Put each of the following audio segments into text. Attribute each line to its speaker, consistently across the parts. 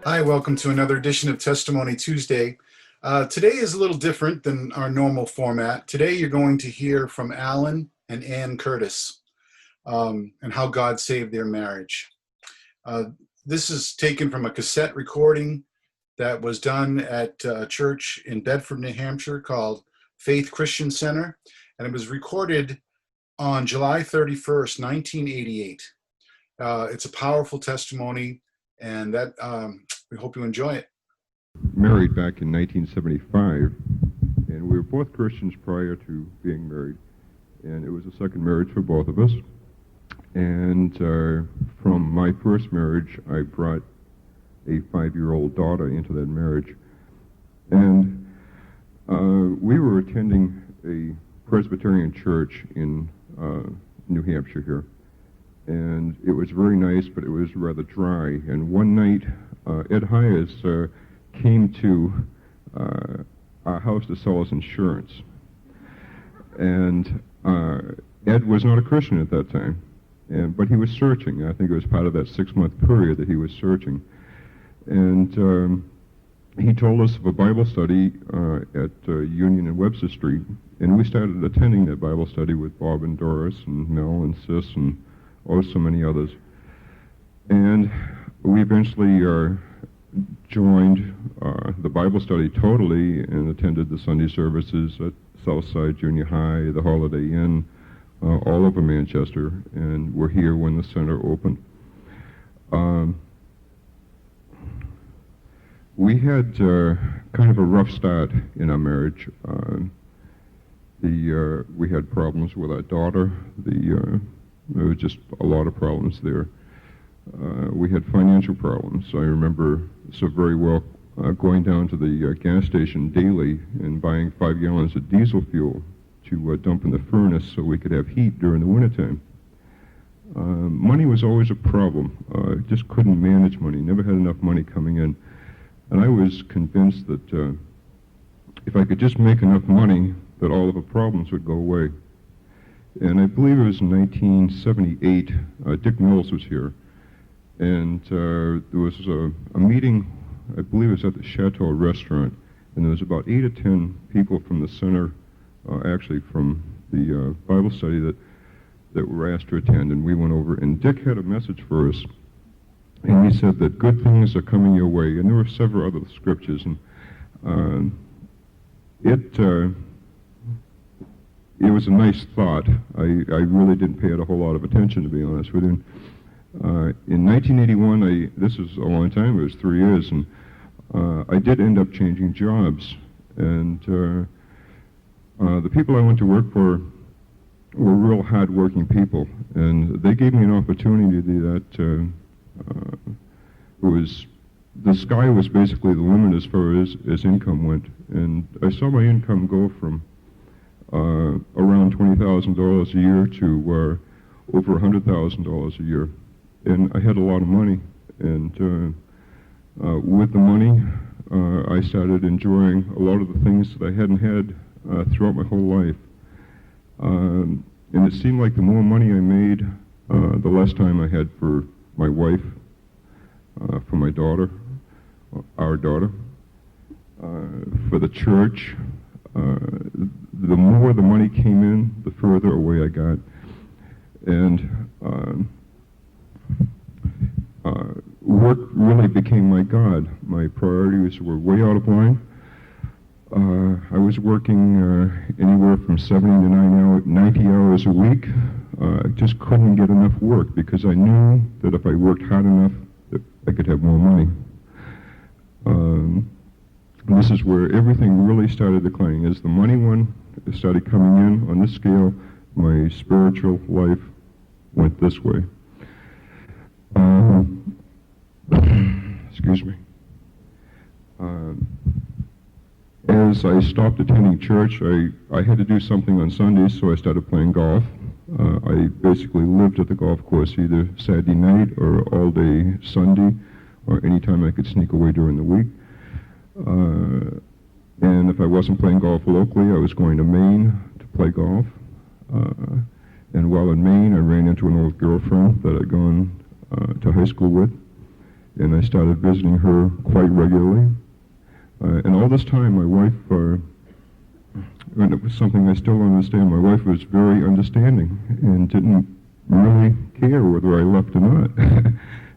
Speaker 1: Hi, welcome to another edition of Testimony Tuesday. Today is a little different than our normal format. Today you're going to hear from Alan and Ann Curtis and how God saved their marriage. This is taken from a cassette recording that was done at a church in Bedford, New Hampshire called Faith Christian Center, and it was recorded on July 31st, 1988. It's a powerful testimony, and that we hope you enjoy it.
Speaker 2: Married back in 1975, and we were both Christians prior to being married, and it was a second marriage for both of us. And from my first marriage, I brought a 5-year-old daughter into that marriage, and we were attending a Presbyterian church in New Hampshire here, and it was very nice, but it was rather dry. And one night, Ed Hayes came to our house to sell us insurance. And Ed was not a Christian at that time, but he was searching. I think it was part of that 6-month period that he was searching. And he told us of a Bible study at Union and Webster Street, and we started attending that Bible study with Bob and Doris and Mel and Sis and so many others. And we eventually joined the Bible study totally and attended the Sunday services at Southside Junior High, the Holiday Inn, all over Manchester, and were here when the center opened. We had kind of a rough start in our marriage. We had problems with our daughter. There was just a lot of problems there. We had financial problems. I remember so very well going down to the gas station daily and buying 5 gallons of diesel fuel to dump in the furnace so we could have heat during the wintertime. Money was always a problem. Just couldn't manage money, never had enough money coming in. And I was convinced that if I could just make enough money, that all of the problems would go away. And I believe it was in 1978, Dick Mills was here. And there was a meeting, I believe it was at the Chateau restaurant, and there was about 8 or 10 people from the center, actually from the Bible study that were asked to attend, and we went over, and Dick had a message for us, and he said that good things are coming your way, and there were several other scriptures, and it was a nice thought. I really didn't pay it a whole lot of attention, to be honest with you. In 1981, this was a long time, it was 3 years, and I did end up changing jobs. And the people I went to work for were real hard-working people, and they gave me an opportunity that the sky was basically the limit as far as income went. And I saw my income go from around $20,000 a year to over $100,000 a year. And I had a lot of money, and with the money, I started enjoying a lot of the things that I hadn't had throughout my whole life. And it seemed like the more money I made, the less time I had for my wife, for my daughter, our daughter, for the church. The more the money came in, the further away I got. And work really became my God. My priorities were way out of line. I was working anywhere from 70 to 90 hours a week. I just couldn't get enough work because I knew that if I worked hard enough, that I could have more money. This is where everything really started declining. As the money one started coming in on this scale, my spiritual life went this way. Excuse me. As I stopped attending church, I had to do something on Sundays, so I started playing golf. I basically lived at the golf course either Saturday night or all day Sunday, or any time I could sneak away during the week. And if I wasn't playing golf locally, I was going to Maine to play golf. And while in Maine, I ran into an old girlfriend that I'd gone to high school with. and I started visiting her quite regularly. And all this time, my wife, and it was something I still don't understand, my wife was very understanding and didn't really care whether I left or not.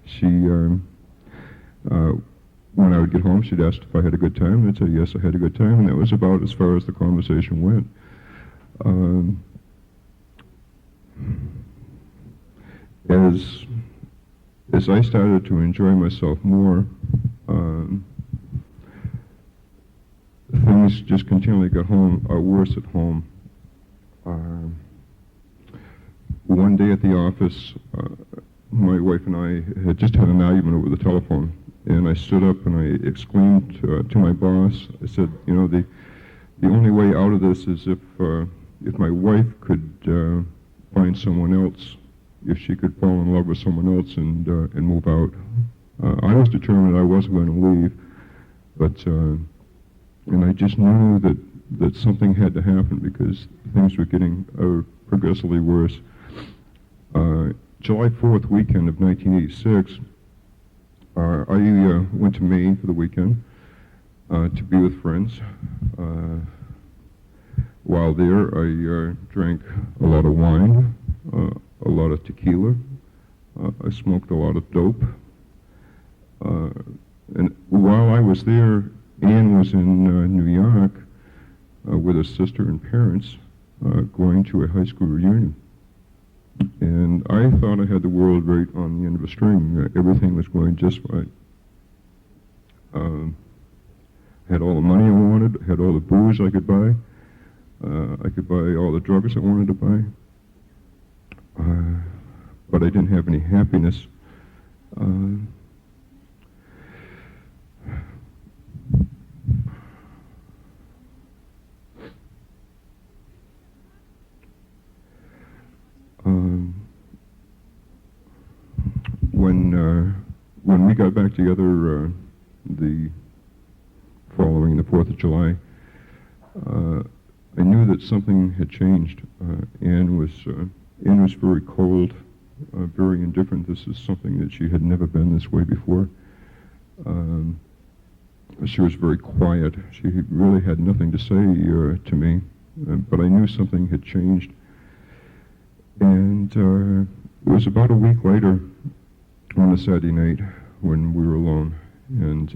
Speaker 2: She, when I would get home, she'd ask if I had a good time, and I'd say, yes, I had a good time, and that was about as far as the conversation went. As I started to enjoy myself more, things just continually got worse at home. One day at the office, my wife and I had just had an argument over the telephone, and I stood up and I exclaimed to my boss, I said, you know, the only way out of this is if my wife could find someone else, if she could fall in love with someone else and move out. I was determined I wasn't going to leave, but and I just knew that something had to happen because things were getting progressively worse. July 4th weekend of 1986, I went to Maine for the weekend to be with friends. While there, I drank a lot of wine, a lot of tequila. I smoked a lot of dope. And while I was there, Anne was in New York with her sister and parents going to a high school reunion. And I thought I had the world right on the end of a string. Everything was going just fine. Had all the money I wanted, had all the booze I could buy. I could buy all the drugs I wanted to buy. But I didn't have any happiness. When we got back together the following the 4th of July, I knew that something had changed. Anne was very cold, very indifferent. This is something that she had never been this way before. She was very quiet. She really had nothing to say to me, but I knew something had changed. And it was about a week later, on a Saturday night, when we were alone, and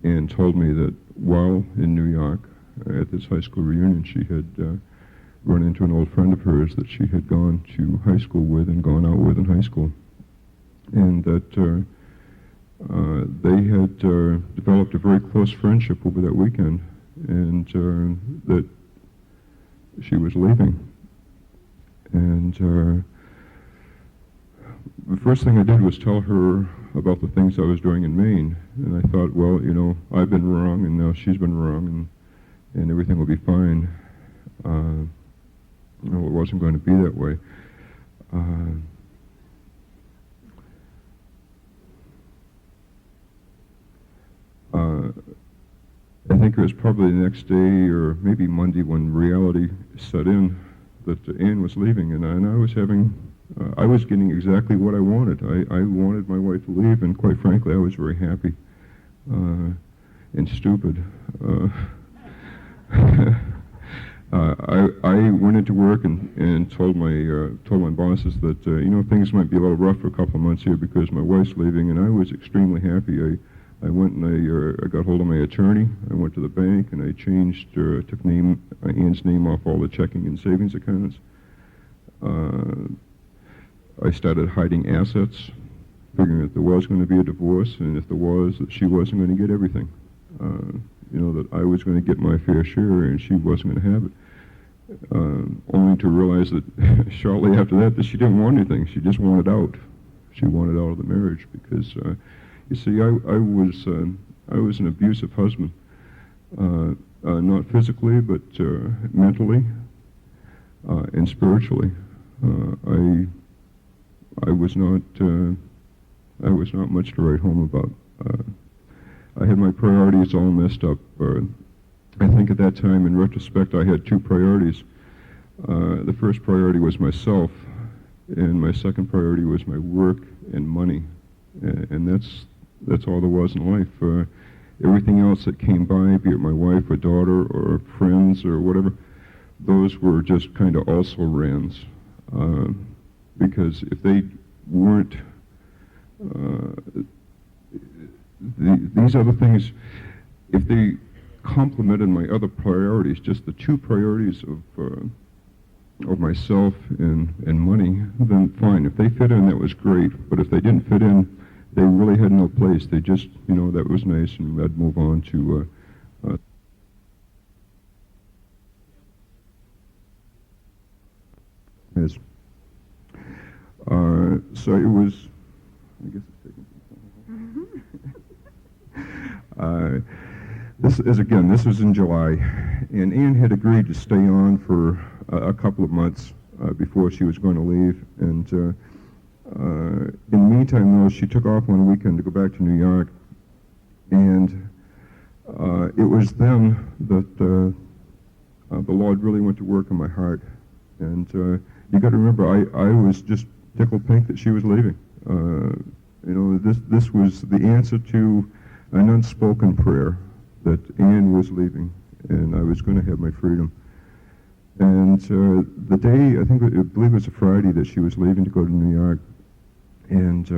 Speaker 2: Anne told me that while in New York at this high school reunion, she had run into an old friend of hers that she had gone to high school with and gone out with in high school, and that they had developed a very close friendship over that weekend, and that she was leaving. And the first thing I did was tell her about the things I was doing in Maine, and I thought, well, you know, I've been wrong, and now she's been wrong, and everything will be fine. No, it wasn't going to be that way. I think it was probably the next day or maybe Monday when reality set in that Anne was leaving, and I was having, I was getting exactly what I wanted. I wanted my wife to leave, and quite frankly, I was very happy and stupid. I went into work and told my bosses that you know, things might be a little rough for a couple of months here because my wife's leaving, and I was extremely happy. I went and I got hold of my attorney. I went to the bank and I changed, took Ann's name off all the checking and savings accounts. I started hiding assets, figuring that there was going to be a divorce, and if there was, that she wasn't going to get everything. You know, that I was going to get my fair share and she wasn't going to have it. Only to realize that shortly after that she didn't want anything. She just wanted out. She wanted out of the marriage because, you see, I was an abusive husband. Not physically, but mentally and spiritually. I was not much to write home about. I had my priorities all messed up. I think at that time, in retrospect, I had two priorities. The first priority was myself, and my second priority was my work and money. And that's all there was in life. Everything else that came by, be it my wife or daughter or friends or whatever, those were just kind of also rans. Because if they weren't, these other things, if they complemented my other priorities, just the two priorities of myself and money, then fine. If they fit in, that was great. But if they didn't fit in, they really had no place. They just, that was nice, and I'd move on to yes. So it was, I guess it's taking some time. This was in July, and Ann had agreed to stay on for a couple of months before she was going to leave, and in the meantime, though, she took off one weekend to go back to New York, and it was then that the Lord really went to work in my heart. And you got to remember, I was just tickled pink that she was leaving. This was the answer to an unspoken prayer that Ann was leaving, and I was going to have my freedom. And the day, I believe it was a Friday that she was leaving to go to New York, and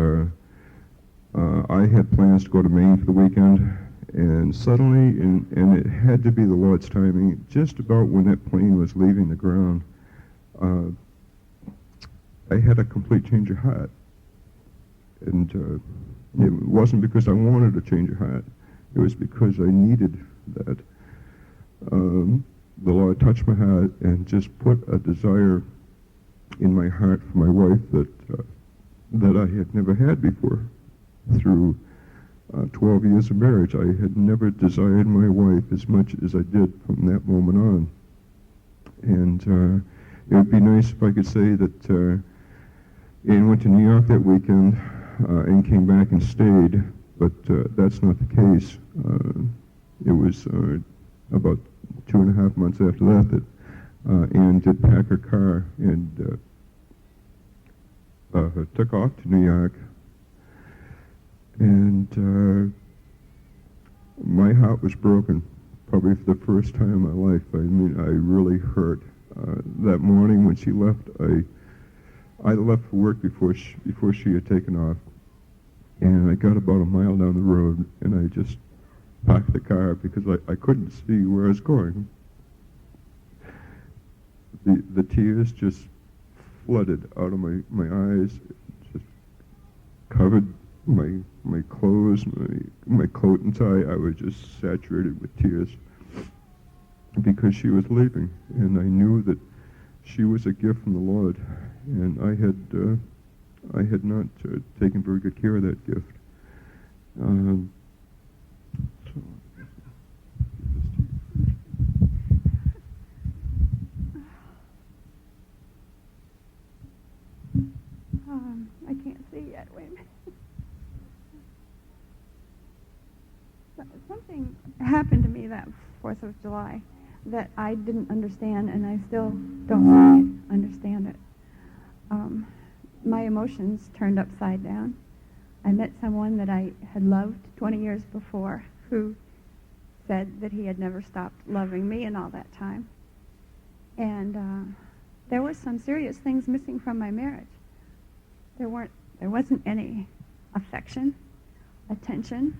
Speaker 2: I had plans to go to Maine for the weekend, and suddenly, and it had to be the Lord's timing, just about when that plane was leaving the ground, I had a complete change of heart. And it wasn't because I wanted a change of heart. It was because I needed that. The Lord touched my heart and just put a desire in my heart for my wife that I had never had before. Through 12 years of marriage, I had never desired my wife as much as I did from that moment on. And it would be nice if I could say that Ann went to New York that weekend and came back and stayed, but that's not the case. It was about 2.5 months after that Ann did pack her car and took off to New York. And my heart was broken, probably for the first time in my life. I mean, I really hurt. That morning when she left, I left for work before she had taken off. And I got about a mile down the road, and I just parked the car because I couldn't see where I was going. The tears just flooded out of my eyes, just covered my clothes, my coat and tie. I was just saturated with tears because she was leaving, and I knew that she was a gift from the Lord, and I had not taken very good care of that gift.
Speaker 3: I can't see yet. Wait a minute. Something happened to me that 4th of July that I didn't understand, and I still don't really understand it. My emotions turned upside down. I met someone that I had loved 20 years before who said that he had never stopped loving me in all that time. And there were some serious things missing from my marriage. There wasn't any affection, attention,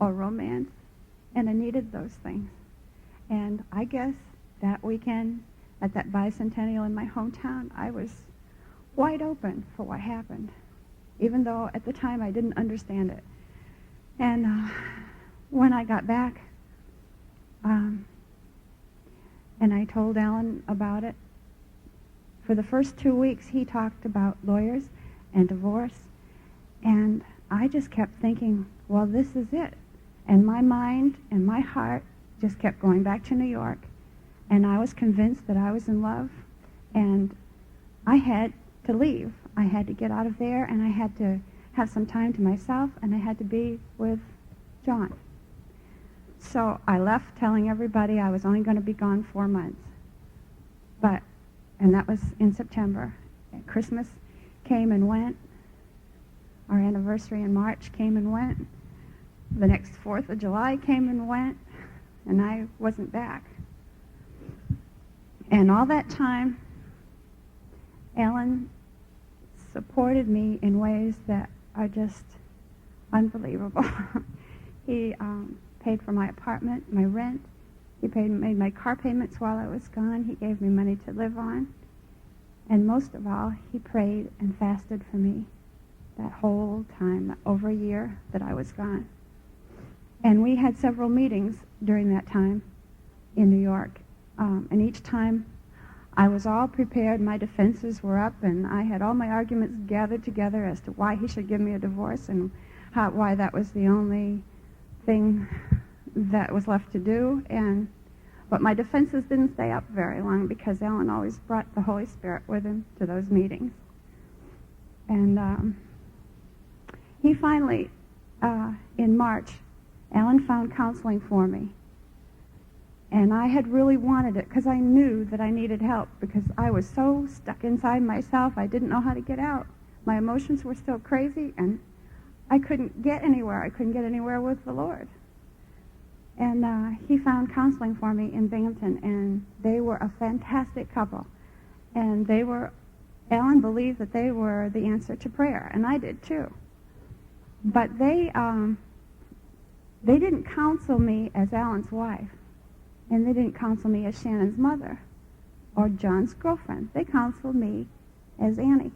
Speaker 3: or romance, and I needed those things. And I guess that weekend at that bicentennial in my hometown, I was wide open for what happened, even though at the time I didn't understand it. And when I got back, and I told Alan about it, for the first 2 weeks he talked about lawyers and divorce, and I just kept thinking, well, this is it. And my mind and my heart just kept going back to New York, and I was convinced that I was in love, and I had to leave. I had to get out of there, and I had to have some time to myself, and I had to be with John. So I left telling everybody I was only going to be gone 4 months. And that was in September. And Christmas came and went. Our anniversary in March came and went. The next 4th of July came and went, and I wasn't back. And all that time, Alan supported me in ways that are just unbelievable. He paid for my apartment, my rent. He made my car payments while I was gone. He gave me money to live on. And most of all, he prayed and fasted for me that whole time, over a year that I was gone. And we had several meetings during that time in New York. And each time I was all prepared, my defenses were up, and I had all my arguments gathered together as to why he should give me a divorce and why that was the only thing that was left to do. But my defenses didn't stay up very long because Alan always brought the Holy Spirit with him to those meetings. And he finally, in March, Alan found counseling for me. And I had really wanted it because I knew that I needed help because I was so stuck inside myself. I didn't know how to get out. My emotions were still crazy, and I couldn't get anywhere. I couldn't get anywhere with the Lord. And he found counseling for me in Binghamton, and they were a fantastic couple. And Alan believed that they were the answer to prayer, and I did too. But they didn't counsel me as Alan's wife. And they didn't counsel me as Shannon's mother or John's girlfriend. They counseled me as Annie.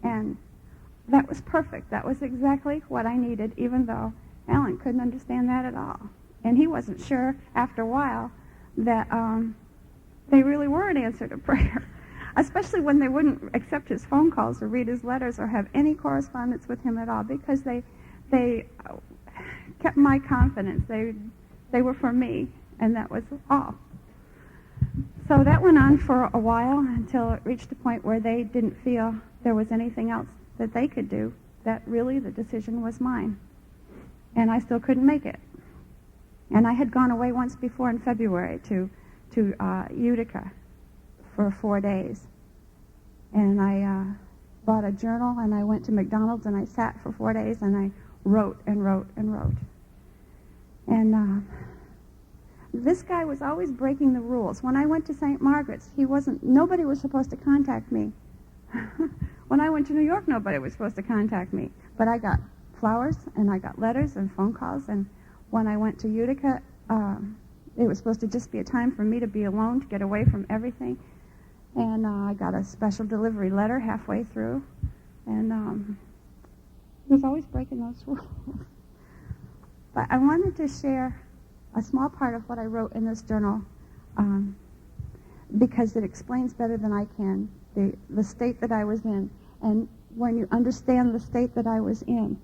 Speaker 3: And that was perfect. That was exactly what I needed, even though Alan couldn't understand that at all. And he wasn't sure after a while that they really were an answer to prayer, especially when they wouldn't accept his phone calls or read his letters or have any correspondence with him at all, because they kept my confidence. They were for me. And that was all. So that went on for a while until it reached a point where they didn't feel there was anything else that they could do, that really the decision was mine. And I still couldn't make it. And I had gone away once before in February to Utica for 4 days. And I bought a journal, and I went to McDonald's, and I sat for 4 days, and I wrote and wrote and wrote. And this guy was always breaking the rules. When I went to St. Margaret's, nobody was supposed to contact me. When I went to New York, nobody was supposed to contact me. But I got flowers, and I got letters and phone calls, and when I went to Utica, it was supposed to just be a time for me to be alone, to get away from everything. And I got a special delivery letter halfway through, and he was always breaking those rules. But I wanted to share a small part of what I wrote in this journal because it explains better than I can the state that I was in. And when you understand the state that I was in,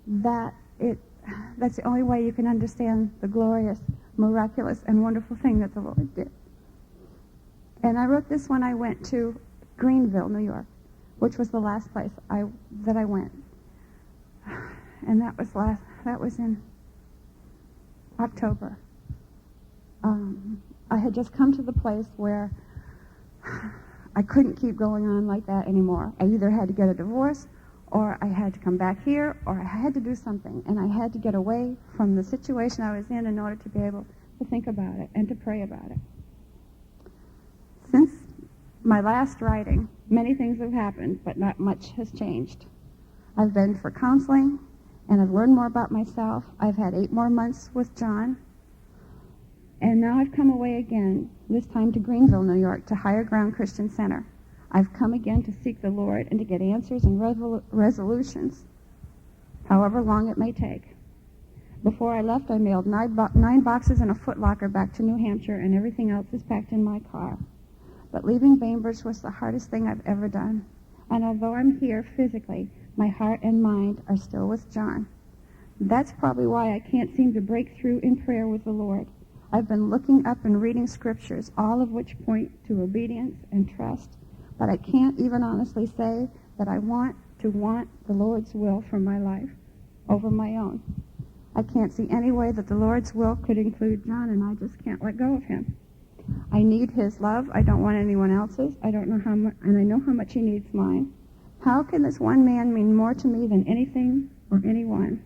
Speaker 3: that's the only way you can understand the glorious, miraculous, and wonderful thing that the Lord did. And I wrote this when I went to Greenville, New York, which was the last place that I went. And that was in October. I had just come to the place where I couldn't keep going on like that anymore. I either had to get a divorce, or I had to come back here, or I had to do something. And I had to get away from the situation I was in order to be able to think about it and to pray about it. Since my last writing, many things have happened, but not much has changed. I've been for counseling, and I've learned more about myself. I've had 8 more months with John. And now I've come away again, this time to Greenville, New York, to Higher Ground Christian Center. I've come again to seek the Lord and to get answers and resolutions, however long it may take. Before I left, I mailed 9 boxes and a Foot Locker back to New Hampshire, and everything else is packed in my car. But leaving Bainbridge was the hardest thing I've ever done. And although I'm here physically, my heart and mind are still with John. That's probably why I can't seem to break through in prayer with the Lord. I've been looking up and reading scriptures, all of which point to obedience and trust, but I can't even honestly say that I want the Lord's will for my life over my own. I can't see any way that the Lord's will could include John, and I just can't let go of him. I need his love. I don't want anyone else's. I don't know how much, and I know how much he needs mine. How can this one man mean more to me than anything or anyone?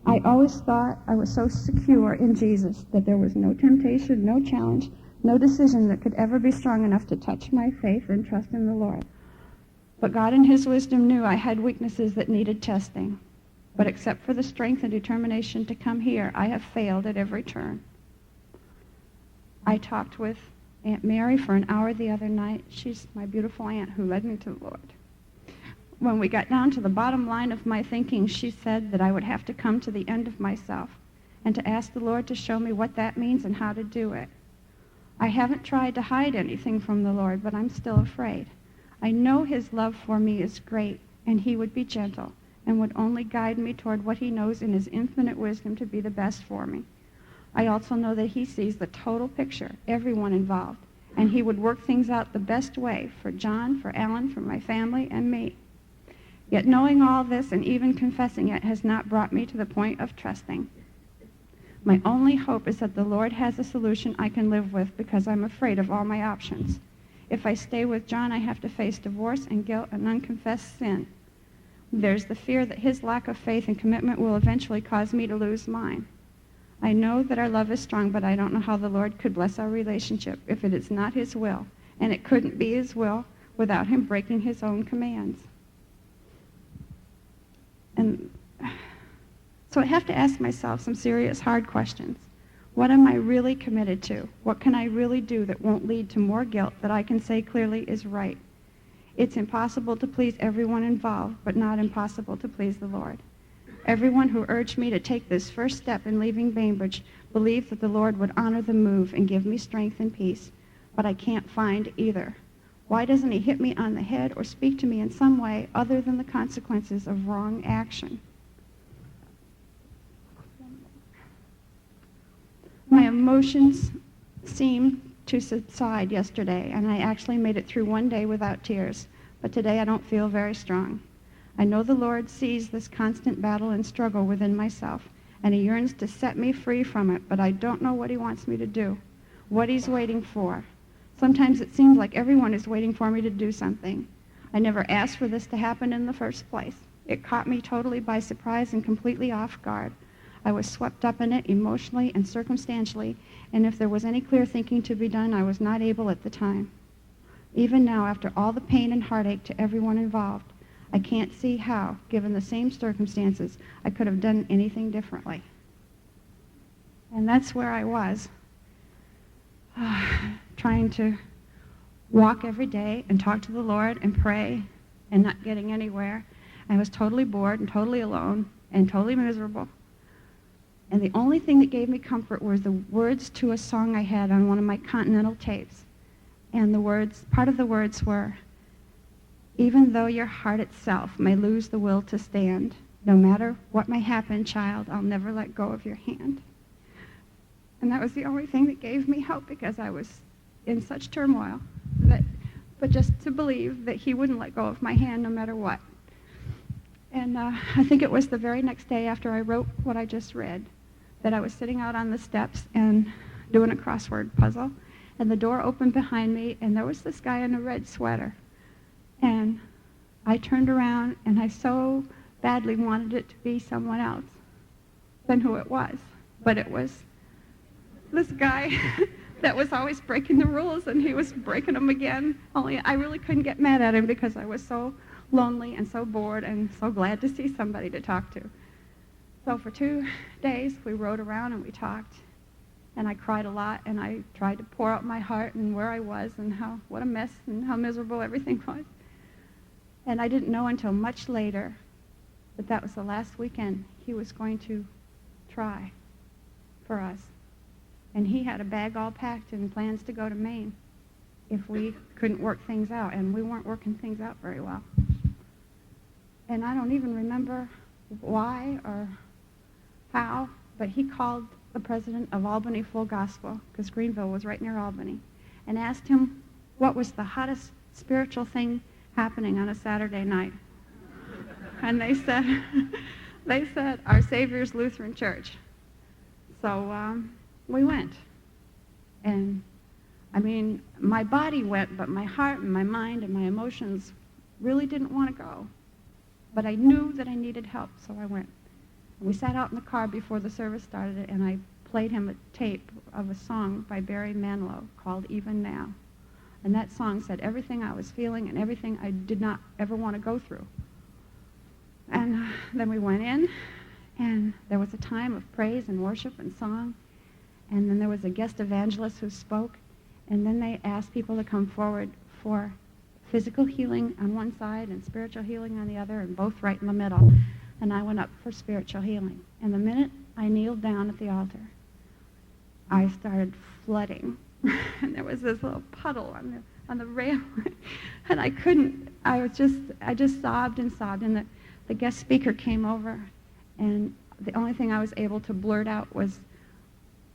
Speaker 3: I always thought I was so secure in Jesus that there was no temptation, no challenge, no decision that could ever be strong enough to touch my faith and trust in the Lord. But God in His wisdom knew I had weaknesses that needed testing. But except for the strength and determination to come here, I have failed at every turn. I talked with Aunt Mary for an hour the other night. She's my beautiful aunt who led me to the Lord. When we got down to the bottom line of my thinking, she said that I would have to come to the end of myself and to ask the Lord to show me what that means and how to do it. I haven't tried to hide anything from the Lord, but I'm still afraid. I know His love for me is great, and He would be gentle and would only guide me toward what He knows in His infinite wisdom to be the best for me. I also know that He sees the total picture, everyone involved, and He would work things out the best way for John, for Alan, for my family, and me. Yet knowing all this and even confessing it has not brought me to the point of trusting. My only hope is that the Lord has a solution I can live with because I'm afraid of all my options. If I stay with John, I have to face divorce and guilt and unconfessed sin. There's the fear that his lack of faith and commitment will eventually cause me to lose mine. I know that our love is strong, but I don't know how the Lord could bless our relationship if it is not His will, and it couldn't be His will without Him breaking His own commands. And so I have to ask myself some serious, hard questions. What am I really committed to? What can I really do that won't lead to more guilt that I can say clearly is right? It's impossible to please everyone involved, but not impossible to please the Lord. Everyone who urged me to take this first step in leaving Bainbridge believed that the Lord would honor the move and give me strength and peace, but I can't find either. Why doesn't He hit me on the head or speak to me in some way other than the consequences of wrong action? My emotions seemed to subside yesterday, and I actually made it through one day without tears, but today I don't feel very strong. I know the Lord sees this constant battle and struggle within myself, and He yearns to set me free from it, but I don't know what He wants me to do, what He's waiting for. Sometimes it seems like everyone is waiting for me to do something. I never asked for this to happen in the first place. It caught me totally by surprise and completely off guard. I was swept up in it emotionally and circumstantially, and if there was any clear thinking to be done, I was not able at the time. Even now, after all the pain and heartache to everyone involved, I can't see how, given the same circumstances, I could have done anything differently. And that's where I was, trying to walk every day and talk to the Lord and pray and not getting anywhere. I was totally bored and totally alone and totally miserable. And the only thing that gave me comfort were the words to a song I had on one of my Continental tapes. And the words, part of the words were, "Even though your heart itself may lose the will to stand, no matter what may happen, child, I'll never let go of your hand." And that was the only thing that gave me hope, because I was in such turmoil, but just to believe that He wouldn't let go of my hand no matter what. And I think it was the very next day after I wrote what I just read that I was sitting out on the steps and doing a crossword puzzle, and the door opened behind me, and there was this guy in a red sweater. And I turned around, and I so badly wanted it to be someone else than who it was. But it was this guy that was always breaking the rules, and he was breaking them again. Only I really couldn't get mad at him because I was so lonely and so bored and so glad to see somebody to talk to. So for 2 days, we rode around and we talked, and I cried a lot, and I tried to pour out my heart and where I was and what a mess and how miserable everything was. And I didn't know until much later that that was the last weekend he was going to try for us. And he had a bag all packed and plans to go to Maine if we couldn't work things out, and we weren't working things out very well. And I don't even remember why or how, but he called the president of Albany Full Gospel, because Greenville was right near Albany, and asked him what was the hottest spiritual thing happening on a Saturday night. And they said, Our Savior's Lutheran Church. So we went. And I mean, my body went, but my heart and my mind and my emotions really didn't want to go. But I knew that I needed help, so I went. We sat out in the car before the service started, and I played him a tape of a song by Barry Manilow called Even Now. And that song said everything I was feeling and everything I did not ever want to go through. And then we went in, and there was a time of praise and worship and song. And then there was a guest evangelist who spoke. And then they asked people to come forward for physical healing on one side and spiritual healing on the other, and both right in the middle. And I went up for spiritual healing. And the minute I kneeled down at the altar, I started flooding. And there was this little puddle on the rail. And I just sobbed and sobbed. And the guest speaker came over, and the only thing I was able to blurt out was,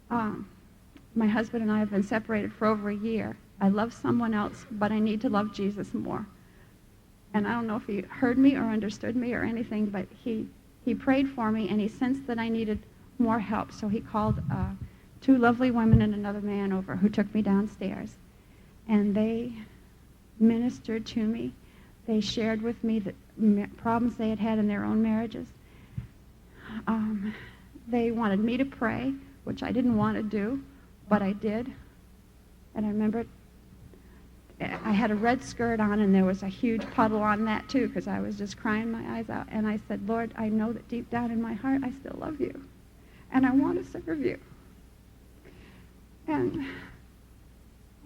Speaker 3: my husband and I have been separated for over a year. I love someone else, but I need to love Jesus more. And I don't know if he heard me or understood me or anything, but he prayed for me, and he sensed that I needed more help. So he called 2 lovely women and another man over who took me downstairs. And they ministered to me. They shared with me the problems they had had in their own marriages. They wanted me to pray, which I didn't want to do, but I did. And I remember I had a red skirt on, and there was a huge puddle on that too, because I was just crying my eyes out. And I said, Lord, I know that deep down in my heart I still love you, and I want to serve you. And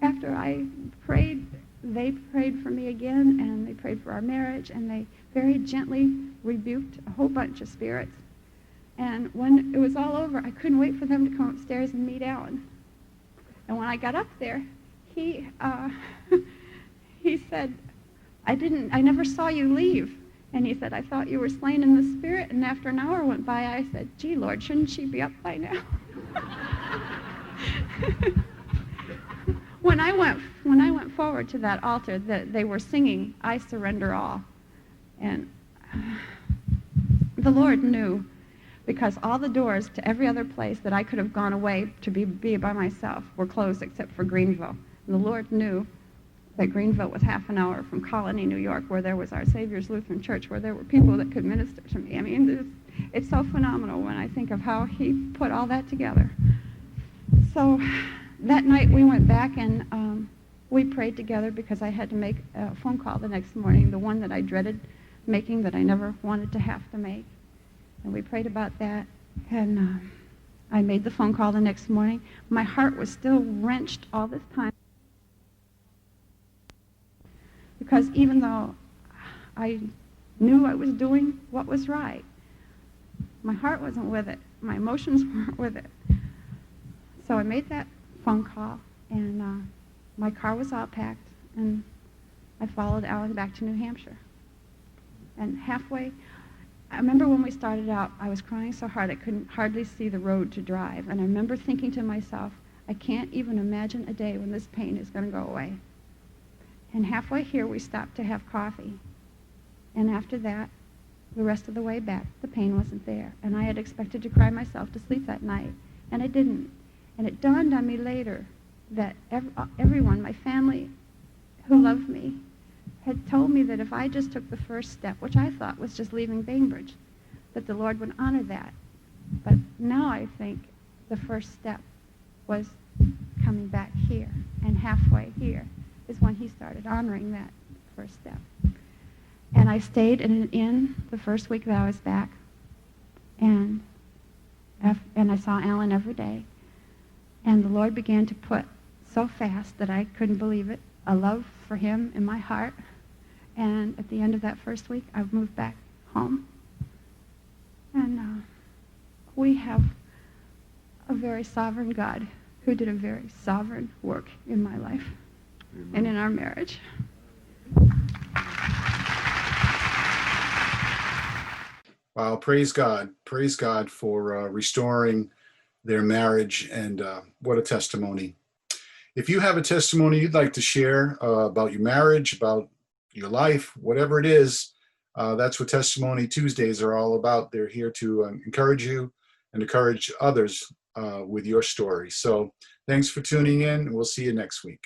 Speaker 3: after I prayed, they prayed for me again, and they prayed for our marriage, and they very gently rebuked a whole bunch of spirits. And when it was all over, I couldn't wait for them to come upstairs and meet Alan. And when I got up there, he said, I never saw you leave. And he said, I thought you were slain in the spirit. And after an hour went by, I said, gee, Lord, shouldn't she be up by now? When I went forward to that altar, they were singing, I Surrender All. And the Lord knew, because all the doors to every other place that I could have gone away to be by myself were closed except for Greenville. And the Lord knew that Greenville was half an hour from Colony, New York, where there was Our Savior's Lutheran Church, where there were people that could minister to me. I mean, it's so phenomenal when I think of how he put all that together. So that night we went back, and we prayed together, because I had to make a phone call the next morning, the one that I dreaded making, that I never wanted to have to make. And we prayed about that, and I made the phone call the next morning. My heart was still wrenched all this time, because even though I knew I was doing what was right, my heart wasn't with it. My emotions weren't with it. So I made that phone call, and my car was all packed, and I followed Alan back to New Hampshire. And halfway, I remember when we started out, I was crying so hard I couldn't hardly see the road to drive. And I remember thinking to myself, I can't even imagine a day when this pain is going to go away. And halfway here, we stopped to have coffee. And after that, the rest of the way back, the pain wasn't there. And I had expected to cry myself to sleep that night, and I didn't. And it dawned on me later that everyone, my family who loved me, had told me that if I just took the first step, which I thought was just leaving Bainbridge, that the Lord would honor that. But now I think the first step was coming back here, and halfway here is when he started honoring that first step. And I stayed in an inn the first week that I was back, and I saw Alan every day. And the Lord began to put, so fast that I couldn't believe it, a love for him in my heart. And at the end of that first week, I moved back home. And we have a very sovereign God who did a very sovereign work in my life. Amen. And in our marriage.
Speaker 1: Wow, praise God. Praise God for restoring their marriage, and what a testimony. If you have a testimony you'd like to share about your marriage, about your life, whatever it is, that's what Testimony Tuesdays are all about. They're here to encourage you and encourage others with your story. So thanks for tuning in, and we'll see you next week.